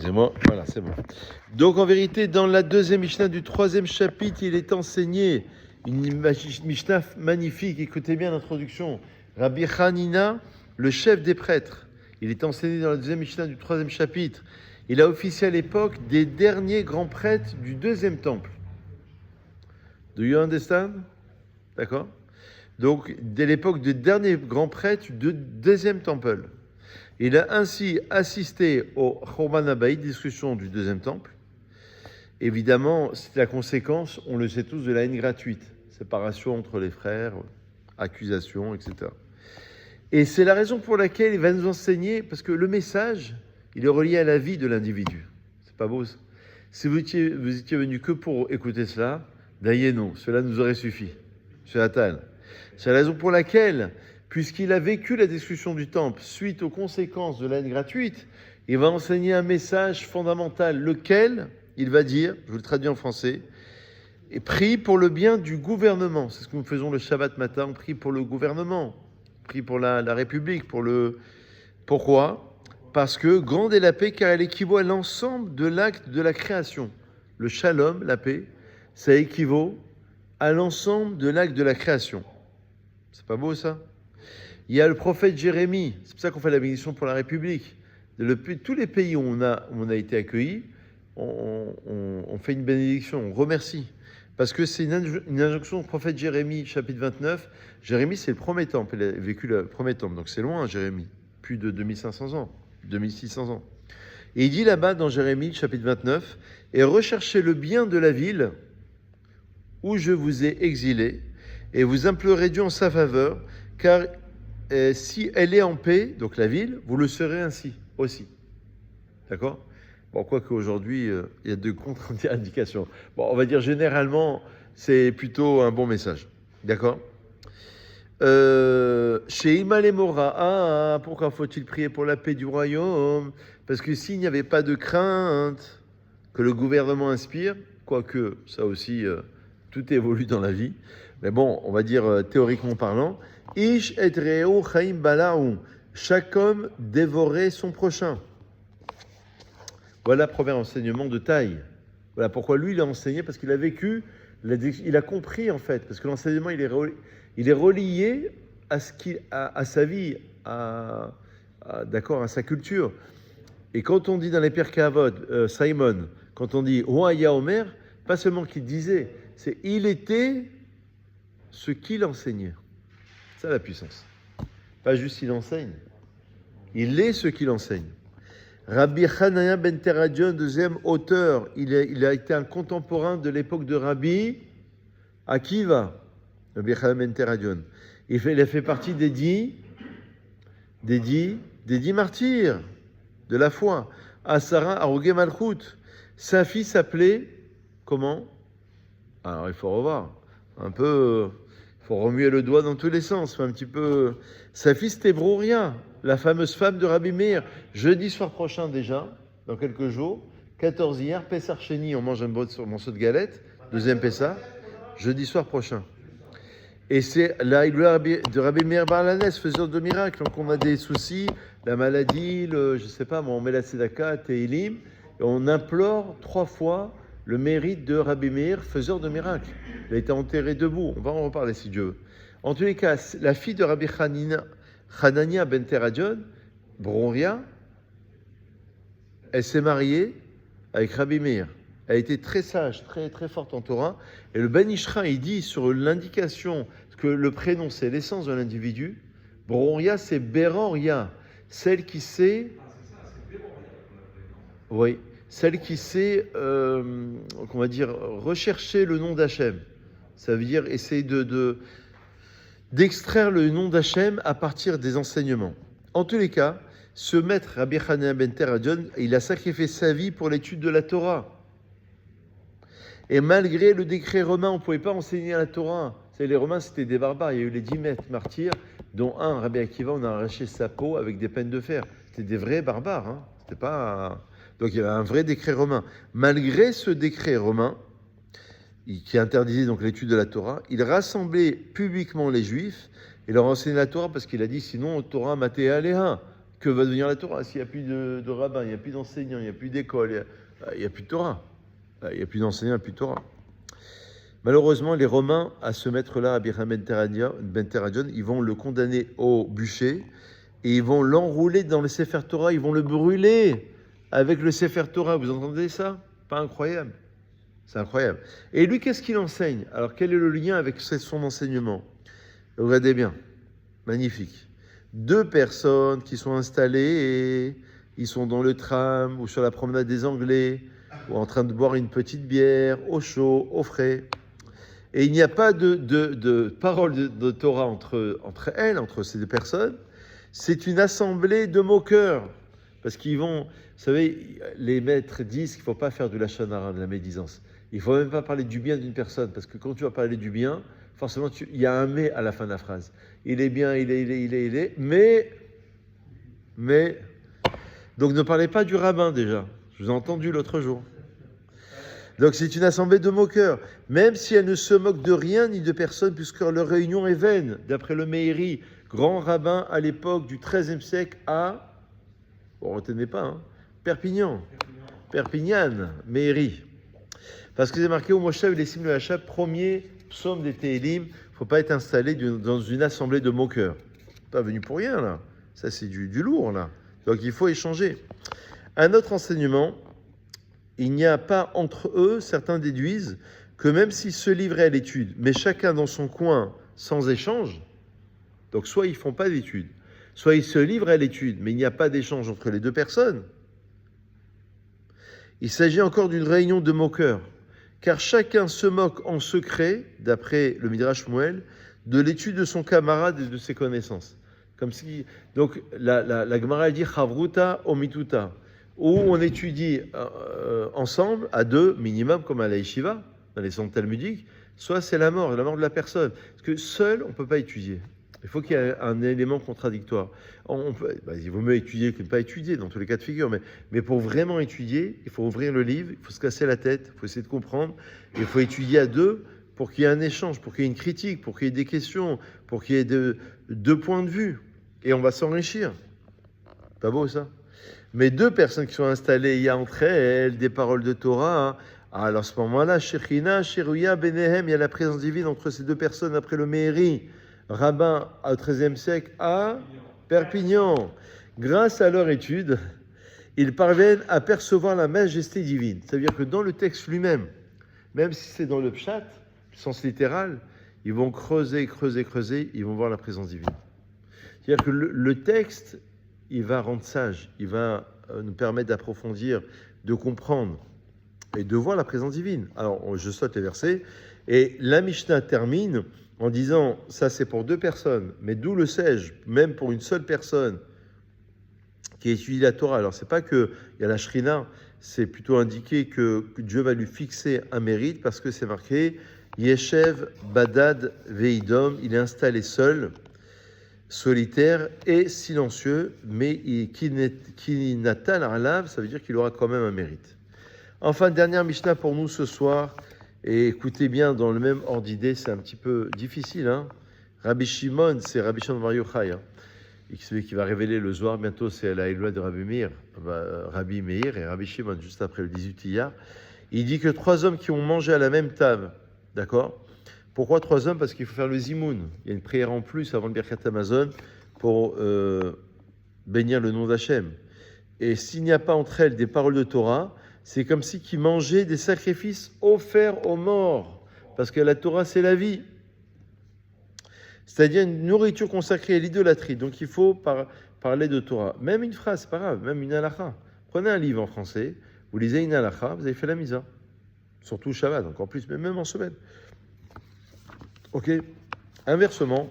excusez-moi, voilà, c'est bon. Donc en vérité, dans la deuxième Mishnah du troisième chapitre, il est enseigné une Mishnah magnifique. Écoutez bien l'introduction. Rabbi Hanina, le chef des prêtres, il est enseigné dans la deuxième Mishnah du troisième chapitre. Il a officié à l'époque des derniers grands prêtres du deuxième temple. Do you understand? D'accord? Donc, dès l'époque des derniers grands prêtres du deuxième temple. Il a ainsi assisté au Chorban Habayit, discussion du deuxième temple. Évidemment, c'est la conséquence, on le sait tous, de la haine gratuite. Séparation entre les frères, accusations, etc. Et c'est la raison pour laquelle il va nous enseigner, parce que le message, il est relié à la vie de l'individu. C'est pas beau ça? Si vous étiez venu que pour écouter cela, d'ailleurs non, cela nous aurait suffi. C'est la tale. C'est la raison pour laquelle, puisqu'il a vécu la destruction du temple suite aux conséquences de la haine gratuite, il va enseigner un message fondamental, lequel, il va dire, je vous le traduis en français, et prie pour le bien du gouvernement. C'est ce que nous faisons le Shabbat matin, on prie pour le gouvernement, on prie pour la République, Pourquoi? Parce que grande est la paix, car elle équivaut à l'ensemble de l'acte de la création. Le shalom, la paix, ça équivaut à l'ensemble de l'acte de la création. C'est pas beau ça? Il y a le prophète Jérémie, c'est pour ça qu'on fait la bénédiction pour la République. Tous les pays où on a été accueillis, on fait une bénédiction, on remercie. Parce que c'est une injonction du prophète Jérémie, chapitre 29. Jérémie, c'est le premier temple, il a vécu le premier temple, donc c'est loin Jérémie, plus de 2500 ans, 2600 ans. Et il dit là-bas dans Jérémie, chapitre 29, « Et recherchez le bien de la ville où je vous ai exilé, et vous implorez Dieu en sa faveur, car si elle est en paix, donc la ville, vous le serez ainsi aussi. » D'accord? Bon, quoique aujourd'hui, il y a de contre-indications. Bon, on va dire généralement, c'est plutôt un bon message. D'accord? Chez Imal et Mora, pourquoi faut-il prier pour la paix du royaume? Parce que s'il n'y avait pas de crainte que le gouvernement inspire, quoique ça aussi, tout évolue dans la vie, mais bon, on va dire théoriquement parlant, Ish et Reu Chaim Balaou, chaque homme dévorait son prochain. Voilà le premier enseignement de taille. Voilà pourquoi lui, il a enseigné, parce qu'il a vécu, il a compris en fait, parce que l'enseignement, il est relié à sa vie, d'accord, à sa culture. Et quand on dit dans les Pirkei Avot, Simon, quand on dit Oaya Omer, pas seulement qu'il disait, c'est il était ce qu'il enseignait. C'est ça la puissance. Pas juste il enseigne, il est ce qu'il enseigne. Rabbi Hanania ben Teradion, deuxième auteur, il a été un contemporain de l'époque de Rabbi Akiva. Rabbi Hanania ben Teradion. Il a fait partie des dix martyrs de la foi. Asara Arugé Malchut. Sa fille s'appelait comment? Alors il faut revoir. Un peu, il faut remuer le doigt dans tous les sens. Un petit peu. Sa fille c'était Brouria, la fameuse femme de Rabbi Meir. Jeudi soir prochain déjà, dans quelques jours, 14 hier, Pessar Sheni, on mange un morceau de galette. Deuxième Pessar, jeudi soir prochain. Et c'est la de Rabbi Meir Bar Lanes, faiseur de miracles. Donc on a des soucis, la maladie, je sais pas, on met la tzedaka, Teilim, et on implore 3 fois le mérite de Rabbi Meir, faiseur de miracles. Il a été enterré debout. On va en reparler si Dieu veut. En tous les cas, la fille de Rabbi Hanania ben Teradion, Brouria, elle s'est mariée avec Rabbi Meir. Elle a été très sage, très, très forte en Torah. Et le Ben Ishra, il dit sur l'indication que le prénom, c'est l'essence de l'individu. Brouria, c'est Beroria, celle qui sait... Oui, celle qui sait, on va dire, rechercher le nom d'Hachem. Ça veut dire essayer d'extraire le nom d'Hachem à partir des enseignements. En tous les cas, ce maître, Rabbi Hanania ben Teradion, il a sacrifié sa vie pour l'étude de la Torah. Et malgré le décret romain, on ne pouvait pas enseigner la Torah. Les Romains, c'était des barbares. Il y a eu les 10 martyrs, dont un, Rabbi Akiva, on a arraché sa peau avec des peines de fer. C'était des vrais barbares. Hein. C'était pas... Donc il y avait un vrai décret romain. Malgré ce décret romain, qui interdisait donc l'étude de la Torah, il rassemblait publiquement les Juifs et leur enseignait la Torah parce qu'il a dit sinon Torah maté aléha. Que va devenir la Torah s'il n'y a plus de rabbins, il n'y a plus d'enseignants, il n'y a plus d'école, il n'y a plus de Torah. Il n'y a plus d'enseignants, il n'y a plus de Torah. Malheureusement, les Romains, à ce maître-là, Rabbi Ben Teradion, ils vont le condamner au bûcher et ils vont l'enrouler dans le Sefer Torah, ils vont le brûler avec le Sefer Torah. Vous entendez ça? Pas incroyable. C'est incroyable. Et lui, qu'est-ce qu'il enseigne? Alors, quel est le lien avec son enseignement? Regardez bien. Magnifique. Deux personnes qui sont installées et ils sont dans le tram ou sur la promenade des Anglais ou en train de boire une petite bière au chaud, au frais. Et il n'y a pas de parole de Torah entre elles, entre ces deux personnes. C'est une assemblée de moqueurs. Parce qu'ils vont... Vous savez, les maîtres disent qu'il ne faut pas faire de la lachon hara, de la médisance. Il ne faut même pas parler du bien d'une personne. Parce que quand tu vas parler du bien, forcément, il y a un « mais » à la fin de la phrase. Il est bien, il est, mais... Donc ne parlez pas du rabbin déjà. Je vous ai entendu l'autre jour. Donc c'est une assemblée de moqueurs. Même si elle ne se moque de rien ni de personne, puisque leur réunion est vaine. D'après le Meiri, grand rabbin à l'époque du XIIIe siècle à... Bon, retenez pas, hein, Perpignan, Meiri. Parce que c'est marqué au Moshav et les Sim le Hachab, premier psaume des Télim, il ne faut pas être installé dans une assemblée de moqueurs. Pas venu pour rien, là. Ça, c'est du lourd, là. Donc, il faut échanger. Un autre enseignement, il n'y a pas entre eux, certains déduisent, que même s'ils se livraient à l'étude, mais chacun dans son coin, sans échange, donc soit ils ne font pas d'études, soit ils se livrent à l'étude, mais il n'y a pas d'échange entre les deux personnes. Il s'agit encore d'une réunion de moqueurs, car chacun se moque en secret, d'après le Midrash Shmuel, de l'étude de son camarade et de ses connaissances. Comme si, donc la Gemara dit Chavruta omituta, où on étudie ensemble, à deux minimum, comme à la yeshiva, dans les centres talmudiques, soit c'est la mort de la personne. Parce que seul, on ne peut pas étudier. Il faut qu'il y ait un élément contradictoire. Il vaut mieux étudier que ne pas étudier, dans tous les cas de figure, mais pour vraiment étudier, il faut ouvrir le livre, il faut se casser la tête, il faut essayer de comprendre, il faut étudier à deux pour qu'il y ait un échange, pour qu'il y ait une critique, pour qu'il y ait des questions, pour qu'il y ait deux points de vue. Et on va s'enrichir. Pas beau ça? Mais deux personnes qui sont installées, il y a entre elles des paroles de Torah. Hein. Alors à ce moment-là, Shechina, Sheruya, Benehem, il y a la présence divine entre ces deux personnes après le Meiri, rabbin au XIIIe siècle à Perpignan. Grâce à leur étude, ils parviennent à percevoir la majesté divine. C'est-à-dire que dans le texte lui-même, même si c'est dans le pshat, le sens littéral, ils vont creuser, ils vont voir la présence divine. C'est-à-dire que le texte, il va rendre sage, il va nous permettre d'approfondir, de comprendre et de voir la présence divine. Alors, je saute les versets, et la Mishnah termine en disant, ça c'est pour deux personnes, mais d'où le sais-je, même pour une seule personne qui étudie la Torah. Alors, c'est pas qu'il y a la Shrina, c'est plutôt indiqué que Dieu va lui fixer un mérite, parce que c'est marqué, Yeshev Badad Veidom, il est installé seul, solitaire et silencieux, mais qui n'atteint la ça veut dire qu'il aura quand même un mérite. Enfin, dernière Mishnah pour nous ce soir, et écoutez bien, dans le même ordre d'idée, c'est un petit peu difficile. Hein. Rabbi Shimon, c'est Rabbi Shimon Bar Yochai, hein. Et celui qui va révéler le Zohar, bientôt c'est la Eloi de Rabbi Meir et Rabbi Shimon, juste après le 18 Iyar. Il dit que 3 hommes qui ont mangé à la même table, d'accord? Pourquoi 3 hommes? Parce qu'il faut faire le zimoun. Il y a une prière en plus avant le Birkat Hamazon pour bénir le nom d'Hachem. Et s'il n'y a pas entre elles des paroles de Torah, c'est comme si qu'ils mangeaient des sacrifices offerts aux morts. Parce que la Torah, c'est la vie. C'est-à-dire une nourriture consacrée à l'idolâtrie. Donc il faut parler de Torah. Même une phrase, c'est pas grave, même une halakha. Prenez un livre en français, vous lisez une halakha, vous avez fait la misa. Surtout Shabbat, encore plus, mais même en semaine. Ok. Inversement,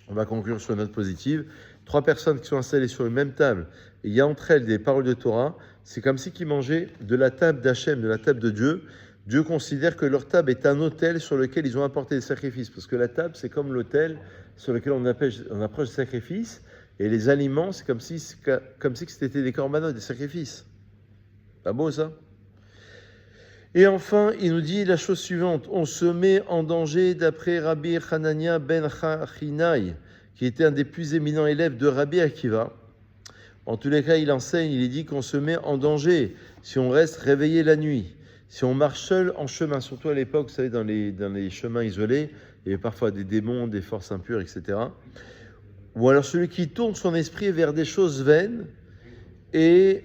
on va conclure sur une note positive. 3 personnes qui sont installées sur une même table, et il y a entre elles des paroles de Torah, c'est comme si qu'ils mangeaient de la table d'Hachem, de la table de Dieu. Dieu considère que leur table est un autel sur lequel ils ont apporté des sacrifices, parce que la table, c'est comme l'autel sur lequel on approche des sacrifices, et les aliments, c'est comme si c'était des corbanotes, des sacrifices. Pas beau ça? Et enfin, il nous dit la chose suivante, on se met en danger d'après Rabbi Hanania ben Chachinai, qui était un des plus éminents élèves de Rabbi Akiva. En tous les cas, il enseigne, il dit qu'on se met en danger si on reste réveillé la nuit, si on marche seul en chemin, surtout à l'époque, vous savez, dans les chemins isolés, il y avait parfois des démons, des forces impures, etc. Ou alors celui qui tourne son esprit vers des choses vaines et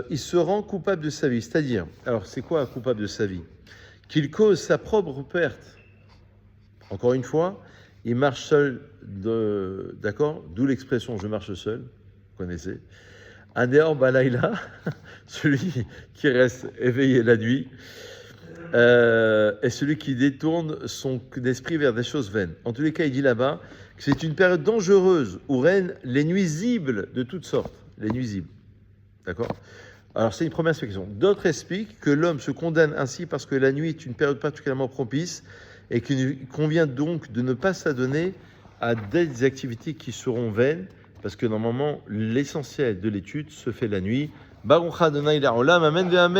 il se rend coupable de sa vie. C'est-à-dire, alors c'est quoi coupable de sa vie? Qu'il cause sa propre perte. Encore une fois, il marche seul, d'accord? D'où l'expression « je marche seul », vous connaissez. Anéor Balaïla, celui qui reste éveillé la nuit, est celui qui détourne son esprit vers des choses vaines. En tous les cas, il dit là-bas que c'est une période dangereuse où règnent les nuisibles de toutes sortes. Les nuisibles. D'accord? Alors, c'est une première explication. D'autres expliquent que l'homme se condamne ainsi parce que la nuit est une période particulièrement propice et qu'il convient donc de ne pas s'adonner à des activités qui seront vaines, parce que normalement, l'essentiel de l'étude se fait la nuit. Baruch Adonai La'olam, amen ve'amen.